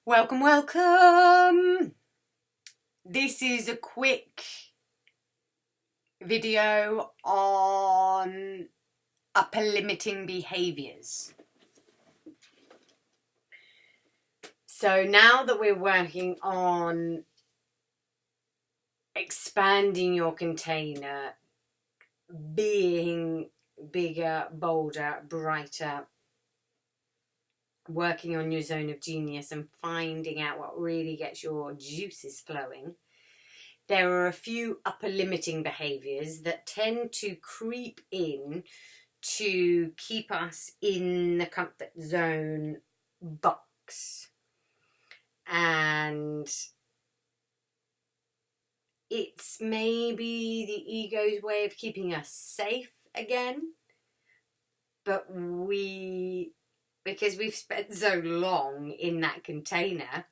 Welcome, welcome! This is a quick video on upper limiting behaviours. So now that we're working on expanding your container, being bigger, bolder, brighter, working on your zone of genius and finding out what really gets your juices flowing, there are a few upper limiting behaviours that tend to creep in to keep us in the comfort zone box. And it's maybe the ego's way of keeping us safe again, but because we've spent so long in that container,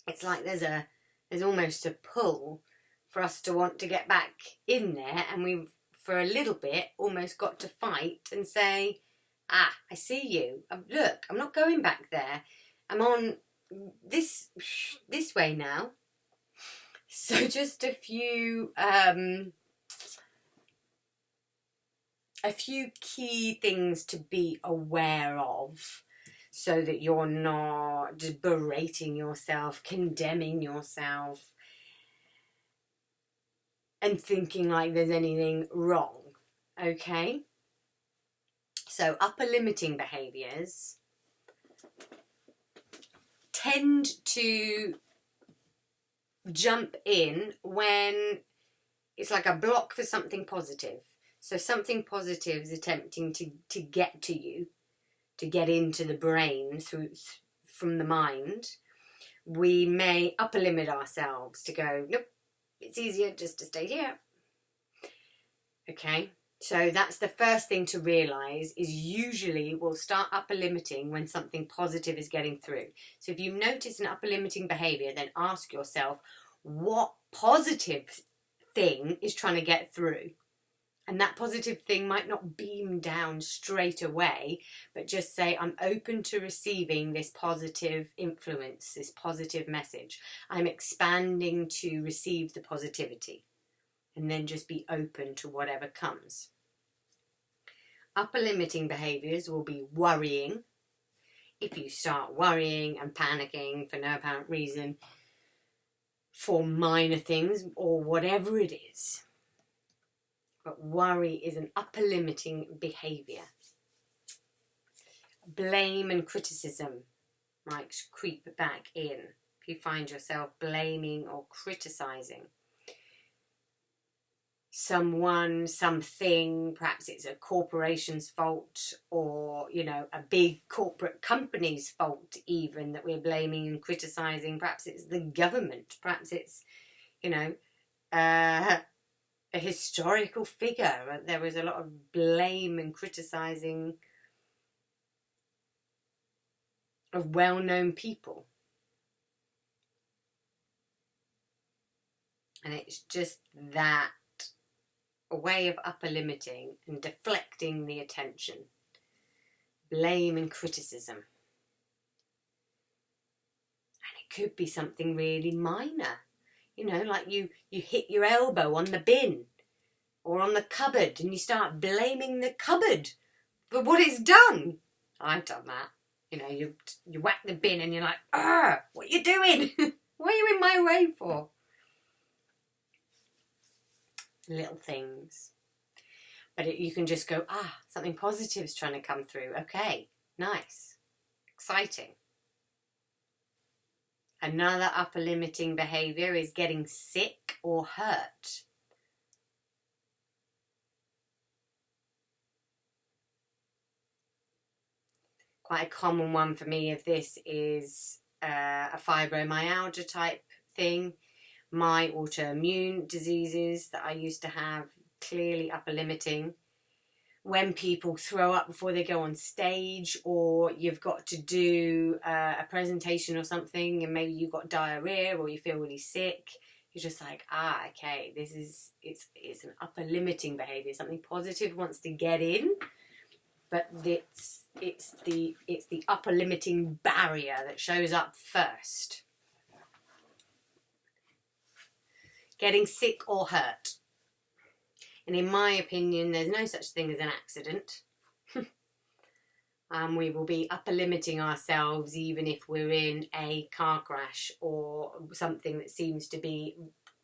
it's like there's almost a pull for us to want to get back in there, and we've for a little bit almost got to fight and say, I see you, look, I'm not going back there, I'm on this way now. So just a few key things to be aware of, so that you're not just berating yourself, condemning yourself, and thinking like there's anything wrong. Okay? So upper limiting behaviours tend to jump in when it's like a block for something positive. So something positive is attempting to get to you, to get into the brain from the mind. We may upper limit ourselves to go, nope, it's easier just to stay here. Okay, so that's the first thing to realise, is usually we'll start upper limiting when something positive is getting through. So if you notice an upper limiting behaviour, then ask yourself, what positive thing is trying to get through? And that positive thing might not beam down straight away, but just say, I'm open to receiving this positive influence, this positive message. I'm expanding to receive the positivity. And then just be open to whatever comes. Upper limiting behaviours will be worrying. If you start worrying and panicking for no apparent reason, for minor things or whatever it is. But worry is an upper limiting behaviour. Blame and criticism might creep back in. If you find yourself blaming or criticising someone, something, perhaps it's a corporation's fault, or, a big corporate company's fault even, that we're blaming and criticising. Perhaps it's the government. Perhaps it's, a historical figure. There was a lot of blame and criticising of well-known people. And it's just that a way of upper limiting and deflecting the attention. Blame and criticism. And it could be something really minor. Like you hit your elbow on the bin or on the cupboard and you start blaming the cupboard for what it's done. I've done that. You whack the bin and you're like, what are you doing? What are you in my way for? Little things. But you can just go, something positive is trying to come through. Okay, nice, exciting. Another upper limiting behaviour is getting sick or hurt. Quite a common one for me of this is a fibromyalgia type thing. My autoimmune diseases that I used to have, clearly upper limiting. When people throw up before they go on stage, or you've got to do a presentation or something and maybe you've got diarrhea or you feel really sick, you're just like, okay, it's an upper limiting behaviour. Something positive wants to get in, but it's the upper limiting barrier that shows up first. Getting sick or hurt. And in my opinion, there's no such thing as an accident. We will be upper limiting ourselves even if we're in a car crash or something that seems to be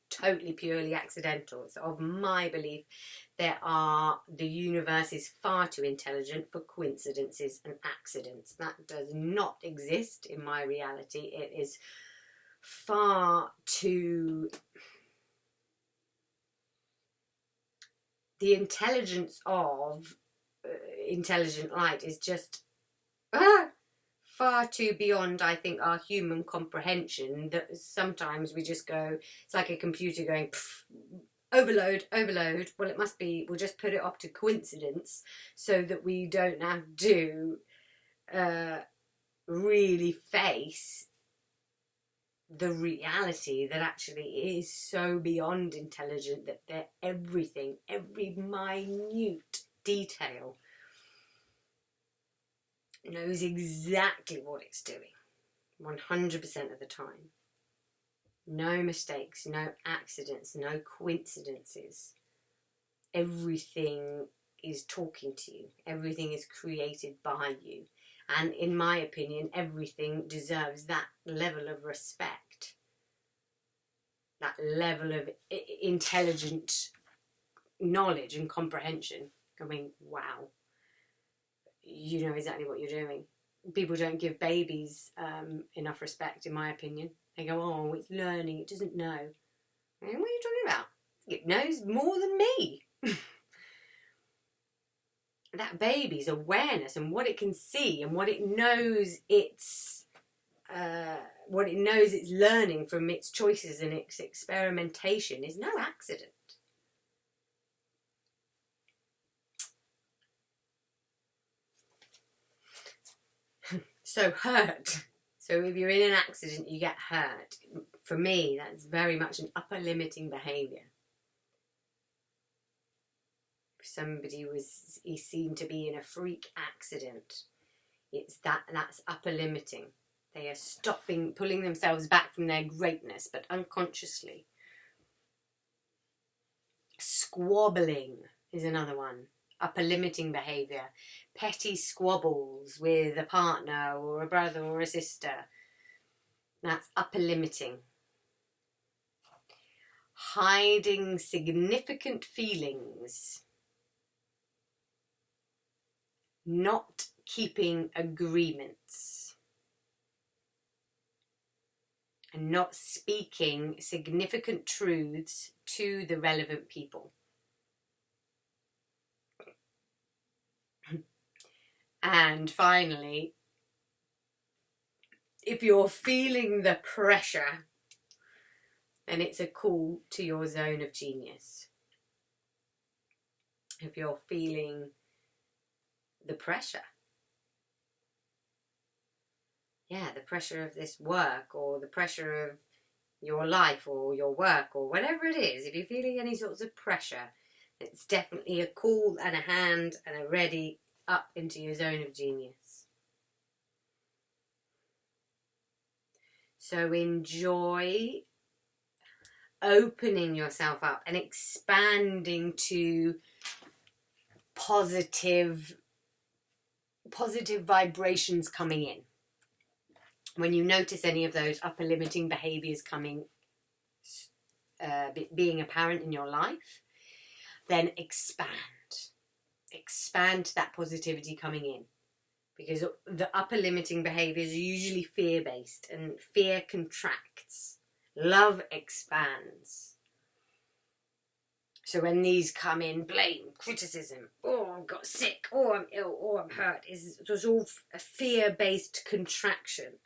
totally purely accidental. It's of my belief the universe is far too intelligent for coincidences and accidents. That does not exist in my reality. It is far too... The intelligence of intelligent light is just far too beyond, I think, our human comprehension, that sometimes we just go, it's like a computer going, overload, overload. Well, it must be, we'll just put it up to coincidence so that we don't have to really face the reality that actually is so beyond intelligent that everything, every minute detail knows exactly what it's doing 100% of the time. No mistakes, no accidents, no coincidences. Everything is talking to you. Everything is created by you. And in my opinion, everything deserves that level of respect, that level of intelligent knowledge and comprehension. I mean, wow, you know exactly what you're doing. People don't give babies enough respect, in my opinion. They go, oh, it's learning, it doesn't know. I mean, what are you talking about? It knows more than me. That baby's awareness and what it can see and what it knows it's learning from its choices and its experimentation is no accident. So hurt. So if you're in an accident, you get hurt. For me, that's very much an upper limiting behaviour. Somebody is seen to be in a freak accident, that's upper limiting. They are pulling themselves back from their greatness, but unconsciously. Squabbling is another one. Upper limiting behaviour. Petty squabbles with a partner or a brother or a sister. That's upper limiting. Hiding significant feelings. Not keeping agreements. And not speaking significant truths to the relevant people. And finally, if you're feeling the pressure, then it's a call to your zone of genius. If you're feeling the pressure, the pressure of this work or the pressure of your life or your work or whatever it is, if you're feeling any sorts of pressure, it's definitely a call and a hand and a ready up into your zone of genius. So enjoy opening yourself up and expanding to positive vibrations coming in. When you notice any of those upper limiting behaviours being apparent in your life, then expand to that positivity coming in, because the upper limiting behaviours are usually fear-based, and fear contracts, love expands. So when these come in, blame, criticism, oh, I got sick, oh, I'm ill, oh, I'm hurt, it's all a fear-based contraction.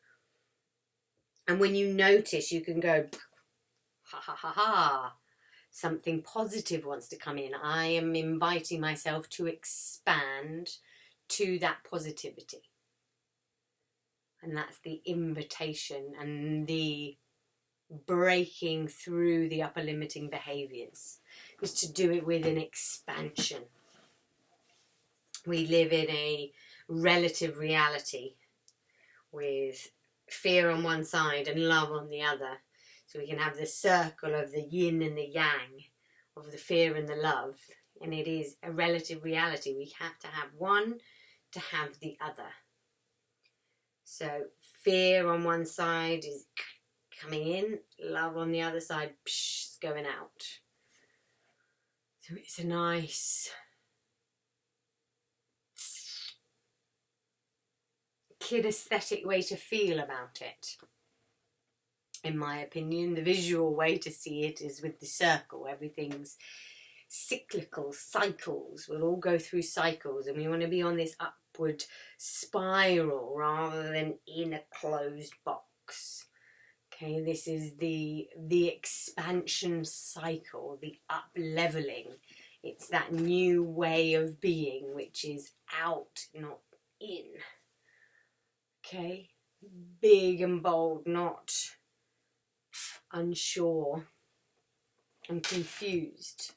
And when you notice, you can go, ha ha ha ha, something positive wants to come in. I am inviting myself to expand to that positivity. And that's the invitation and the breaking through the upper limiting behaviours, is to do it with an expansion. we live in a relative reality with fear on one side and love on the other. So we can have the circle of the yin and the yang, of the fear and the love, and it is a relative reality. We have to have one to have the other. So fear on one side is coming in, love on the other side, is going out. So it's a nice kinesthetic way to feel about it. In my opinion, the visual way to see it is with the circle. Everything's cyclical, cycles. We'll all go through cycles, and we want to be on this upward spiral rather than in a closed box. Okay, this is the expansion cycle, the up-leveling. It's that new way of being, which is out, not in. Okay, big and bold, not unsure and confused.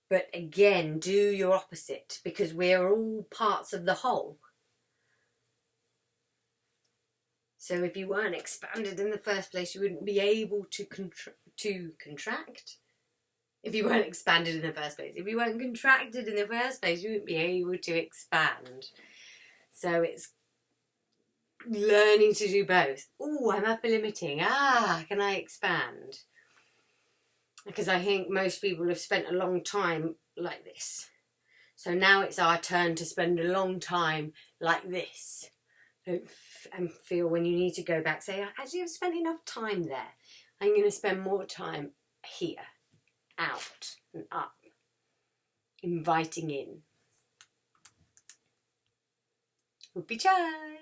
But again, do your opposite, because we're all parts of the whole. So if you weren't expanded in the first place, you wouldn't be able to contract. If you weren't expanded in the first place. If you weren't contracted in the first place, you wouldn't be able to expand. So it's learning to do both. Oh, I'm upper limiting. Can I expand? Because I think most people have spent a long time like this. So now it's our turn to spend a long time like this. And feel when you need to go back, say, actually I've spent enough time there. I'm going to spend more time here, out and up, inviting in. Whoopie chai!